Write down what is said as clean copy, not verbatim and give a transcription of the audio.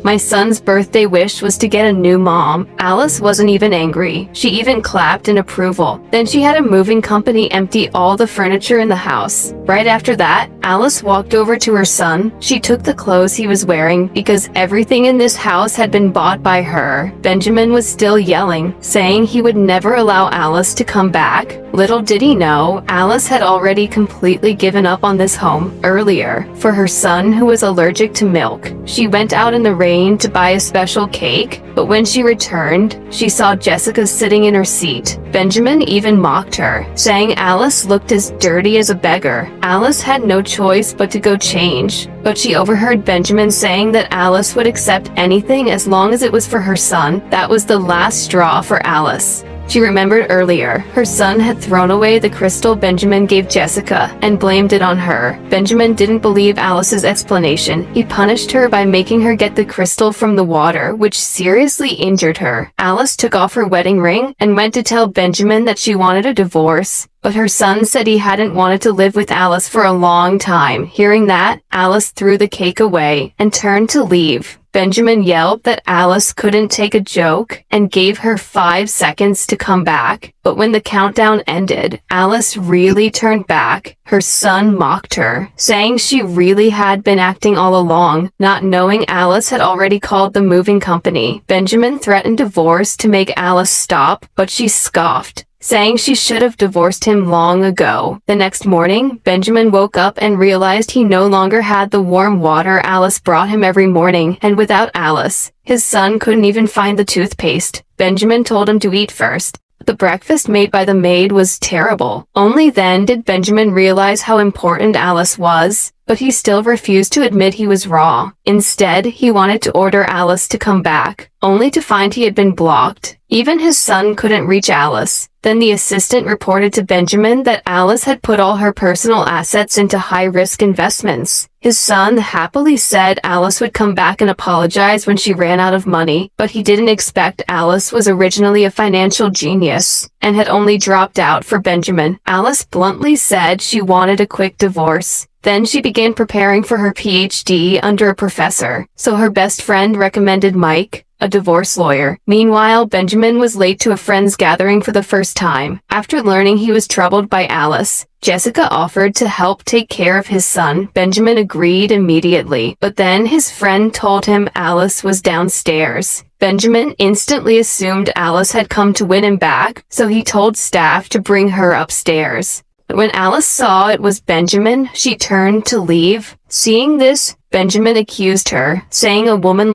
My son's birthday wish was to get a new mom. Alice wasn't even angry. She even clapped in approval. Then she had a moving company empty all the furniture in the house. Right after that, Alice walked over to her son. She took the clothes he was wearing because everything in this house had been bought by her. Benjamin was still yelling, saying he would never allow Alice to come back. Little did he know, Alice had already completely given up on this home earlier for her son who was allergic to milk. She went out in the rain to buy a special cake, but when she returned, she saw Jessica sitting in her seat. Benjamin even mocked her, saying Alice looked as dirty as a beggar. Alice had no choice but to go change, but she overheard Benjamin saying that Alice would accept anything as long as it was for her son. That was the last straw for Alice. She remembered earlier, her son had thrown away the crystal Benjamin gave Jessica and blamed it on her. Benjamin didn't believe Alice's explanation. He punished her by making her get the crystal from the water, which seriously injured her. Alice took off her wedding ring and went to tell Benjamin that she wanted a divorce. But her son said he hadn't wanted to live with Alice for a long time. Hearing that, Alice threw the cake away and turned to leave. Benjamin yelled that Alice couldn't take a joke and gave her 5 seconds to come back. But when the countdown ended, Alice really turned back. Her son mocked her, saying she really had been acting all along, not knowing Alice had already called the moving company. Benjamin threatened divorce to make Alice stop, but she scoffed, saying she should have divorced him long ago. The next morning, Benjamin woke up and realized he no longer had the warm water Alice brought him every morning, and without Alice, his son couldn't even find the toothpaste. Benjamin told him to eat first. The breakfast made by the maid was terrible. Only then did Benjamin realize how important Alice was, but he still refused to admit he was raw. Instead, he wanted to order Alice to come back, only to find he had been blocked. Even his son couldn't reach Alice. Then the assistant reported to Benjamin that Alice had put all her personal assets into high-risk investments. His son happily said Alice would come back and apologize when she ran out of money, but he didn't expect Alice was originally a financial genius and had only dropped out for Benjamin. Alice bluntly said she wanted a quick divorce. Then she began preparing for her PhD under a professor, so her best friend recommended Mike, a divorce lawyer. Meanwhile, Benjamin was late to a friend's gathering for the first time. After learning he was troubled by Alice, Jessica offered to help take care of his son. Benjamin agreed immediately, but then his friend told him Alice was downstairs. Benjamin instantly assumed Alice had come to win him back, so he told staff to bring her upstairs. But when Alice saw it was Benjamin, she turned to leave. Seeing this, Benjamin accused her, saying a woman